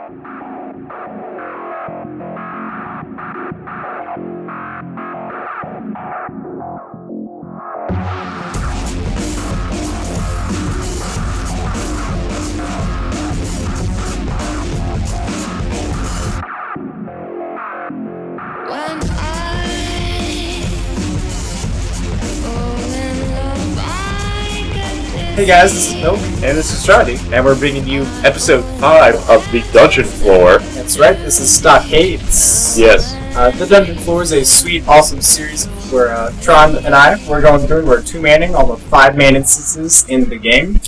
Hey guys, this is Milch and this is Trondy, and we're bringing you episode 5 of the Dungeon Floor. That's right, this is Stockades. Yes. The Dungeon Floor is a sweet, awesome series where Tron and I, we're going through, we're 2-manning all the 5-man instances in the game.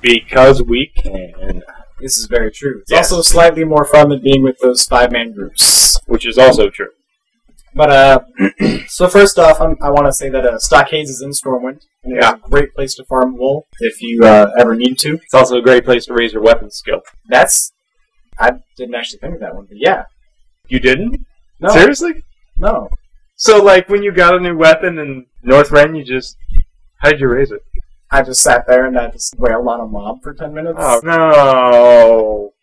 Because we can. This is very true. It's Yes. also slightly more fun than being with those 5-man groups. Which is also true. But, so first off, I want to say that Stockades is in Stormwind, and it's a great place to farm wool if you ever need to. It's also a great place to raise your weapon skill. I didn't actually think of that one, but yeah. You didn't? No. Seriously? No. So, like, when you got a new weapon in Northrend, how'd you raise it? I just sat there and I just wailed on a mob for 10 minutes. Oh, no.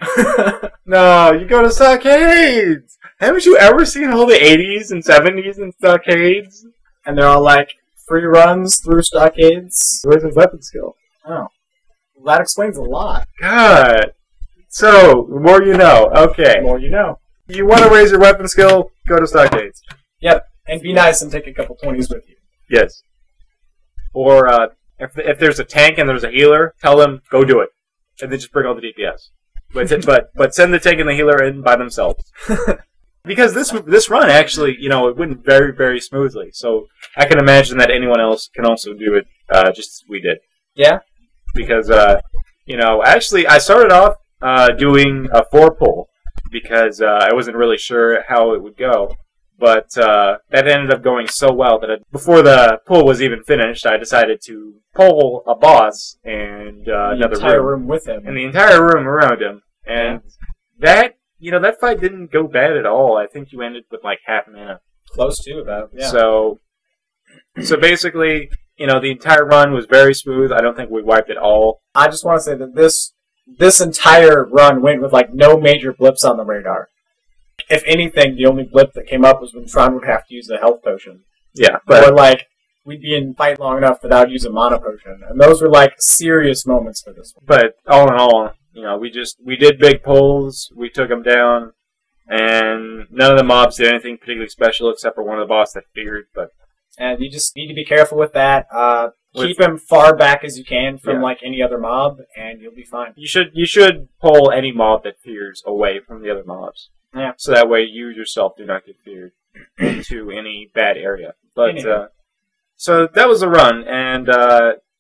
No, you go to Stockades! Haven't you ever seen all the 80s and 70s in Stockades? And they're all like, free runs through Stockades. Where's his weapon skill? Oh. Well, that explains a lot. God. So, the more you know. Okay. The more you know. You want to raise your weapon skill, go to Stockades. Yep. And be nice and take a couple 20s with you. Yes. Or, if there's a tank and there's a healer, tell them, go do it. And then just bring all the DPS. But send the tank and the healer in by themselves. Because this run, actually, it went very, very smoothly. So I can imagine that anyone else can also do it just as we did. Yeah? Because, actually, I started off doing a 4-pull. Because I wasn't really sure how it would go. But that ended up going so well that before the pull was even finished, I decided to pull a boss and another entire room with him. And the entire room around him. And that fight didn't go bad at all. I think you ended with like half mana. Close to about, yeah. So basically, the entire run was very smooth. I don't think we wiped it all. I just want to say that this entire run went with like no major blips on the radar. If anything, the only blip that came up was when Tron would have to use a health potion. Yeah, or like we'd be in fight long enough that I would use a mana potion, and those were like serious moments for this one. But all in all, we did big pulls, we took them down, and none of the mobs did anything particularly special except for one of the boss that feared. And you just need to be careful with that. Keep him far back as you can from like any other mob, and you'll be fine. You should pull any mob that fears away from the other mobs. Yeah. So that way you yourself do not get feared into any bad area. But so that was a run, and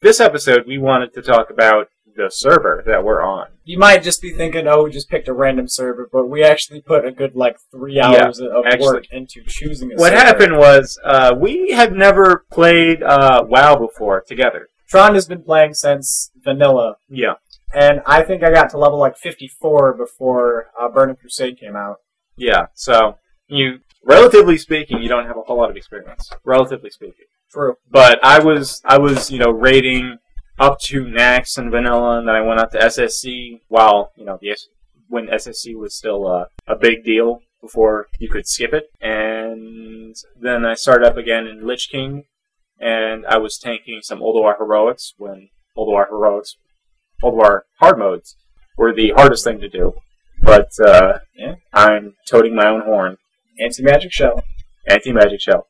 this episode we wanted to talk about the server that we're on. You might just be thinking, oh, we just picked a random server, but we actually put a good 3 hours of work into choosing a server. What happened was we had never played WoW before together. Tron has been playing since vanilla. Yeah. And I think I got to level 54 before Burning Crusade came out. Yeah, so relatively speaking, you don't have a whole lot of experience. Relatively speaking. True. But I was raiding up to Nax and vanilla, and then I went up to SSC while, when SSC was still a big deal before you could skip it. And then I started up again in Lich King, and I was tanking some Ulduar Heroics when Ulduar hard modes were the hardest thing to do. But, I'm toting my own horn. Anti-magic shell. Anti-magic shell.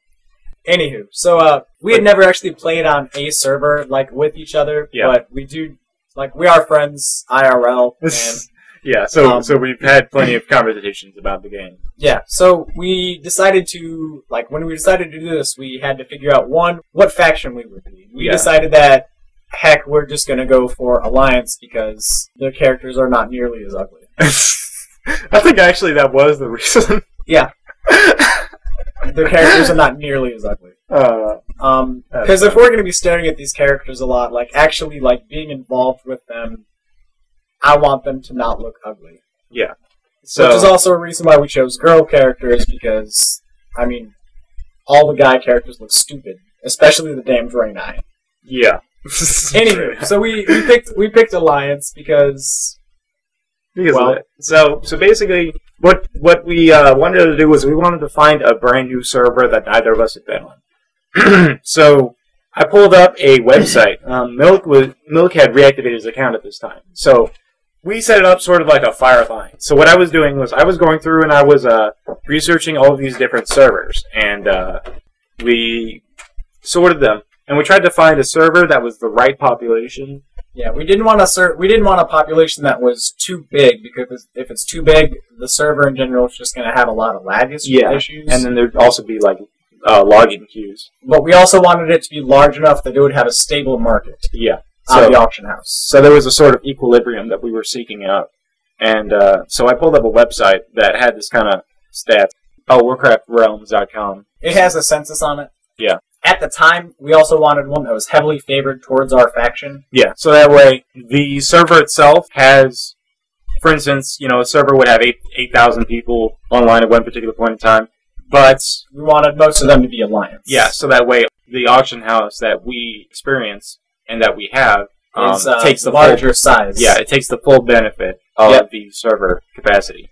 Anywho, so, we had never actually played on a server, with each other, but we do, we are friends, IRL, and... Yeah, so we've had plenty of conversations about the game. Yeah, so we decided to, when we decided to do this, we had to figure out, one, what faction we would be. We decided that, heck, we're just going to go for Alliance because their characters are not nearly as ugly. I think actually that was the reason. Yeah. Their characters are not nearly as ugly. Because if we're going to be staring at these characters a lot, actually being involved with them, I want them to not look ugly. Yeah. Which is also a reason why we chose girl characters, because, all the guy characters look stupid. Especially the damn Draenei. Yeah. Anyway, so we picked Alliance because Because of it. So basically, what we wanted to do was we wanted to find a brand new server that neither of us had been on. So I pulled up a website. Milk had reactivated his account at this time. So we set it up sort of like a fire line. So what I was doing was I was going through and I was researching all of these different servers, and we sorted them, and we tried to find a server that was the right population. Yeah, we didn't want a population that was too big, because if it's too big, the server in general is just going to have a lot of lag issues. And then there'd also be like login queues. But we also wanted it to be large enough that it would have a stable market. Yeah. On the auction house. So there was a sort of equilibrium that we were seeking out. And so I pulled up a website that had this kind of stats. Oh, WarcraftRealms.com. It has a census on it. Yeah. At the time, we also wanted one that was heavily favored towards our faction. Yeah, so that way the server itself has, for instance, a server would have 8,000 people online at one particular point in time, but we wanted most of them to be Alliance. Yeah, so that way the auction house that we experience and that we have takes the larger size. Yeah, it takes the full benefit of the server capacity.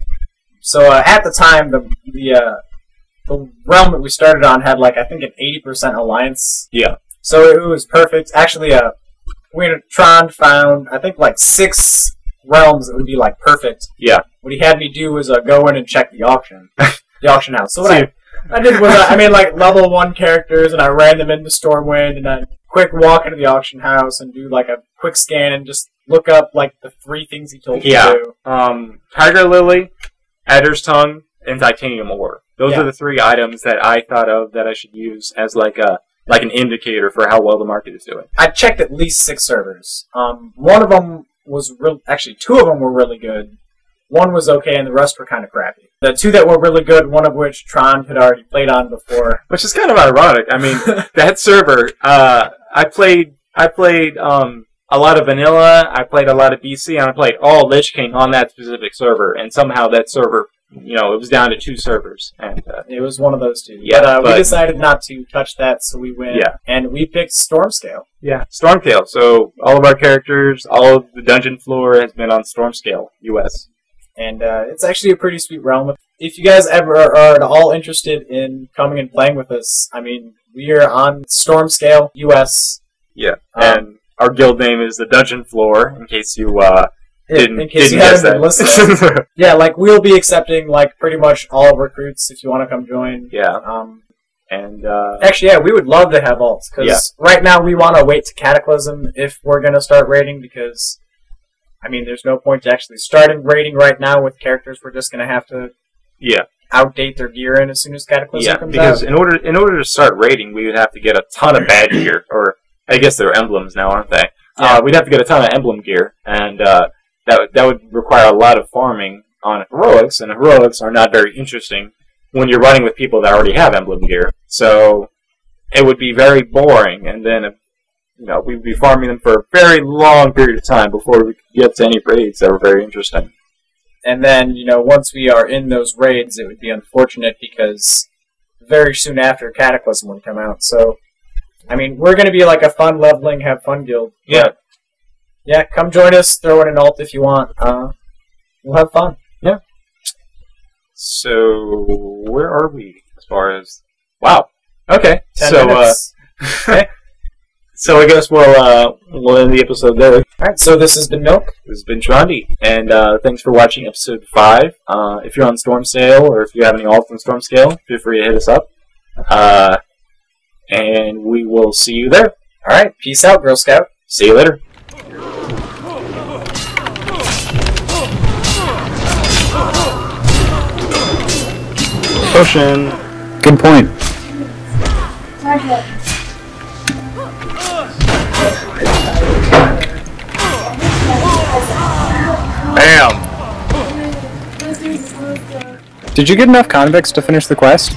So at the time, the realm that we started on had I think an 80% alliance. Yeah. So it was perfect. Actually, Tron found I think 6 realms that would be perfect. Yeah. What he had me do was go in and check the auction house. So what I did was I made level 1 characters, and I ran them into Stormwind, and I quick walk into the auction house and do a quick scan and just look up the 3 things he told me to do. Tiger Lily, Adder's Tongue, and Titanium Ore. Those are the 3 items that I thought of that I should use as an indicator for how well the market is doing. I checked at least 6 servers. One of them was actually 2 of them were really good. One was okay, and the rest were kind of crappy. The 2 that were really good, one of which Tron had already played on before. Which is kind of ironic. I mean, that server, I played a lot of vanilla, I played a lot of BC, and I played all Lich King on that specific server, and somehow that server, it was down to 2 servers. And it was one of those 2. Yeah, but we decided not to touch that, so we went, and we picked Stormscale. Yeah, Stormscale. So all of our characters, all of the dungeon floor has been on Stormscale, US. And it's actually a pretty sweet realm. If you guys ever are at all interested in coming and playing with us, I mean, we are on Stormscale, US. Yeah, and our guild name is the Dungeon Floor, in case you didn't guess that. Yeah, we'll be accepting pretty much all recruits if you want to come join. Yeah. Actually, we would love to have alts, because right now we want to wait to Cataclysm if we're going to start raiding, because I mean, there's no point to actually starting raiding right now with characters. We're just going to have to outdate their gear in as soon as Cataclysm comes out. Yeah, because in order to start raiding, we would have to get a ton of badge gear, or I guess they're emblems now, aren't they? Yeah. We'd have to get a ton of emblem gear, and that would require a lot of farming on heroics, and heroics are not very interesting when you're running with people that already have emblem gear. So it would be very boring, and then we'd be farming them for a very long period of time before we could get to any raids that were very interesting. And then, once we are in those raids, it would be unfortunate because very soon after Cataclysm would come out. So, I mean, we're going to be a fun leveling, have fun guild. Yeah. Yeah, come join us, throw in an alt if you want. We'll have fun. Yeah. So, where are we as far as... Wow. Okay. 10 minutes. Okay. So I guess we'll end the episode there. Alright, so this has been Milk. This has been Trondy. And thanks for watching episode 5. If you're on Stormscale, or if you have any alts on Stormscale, feel free to hit us up. And we will see you there. Alright, peace out, Girl Scout. See you later. Potion. Good point. Bam! Did you get enough convicts to finish the quest?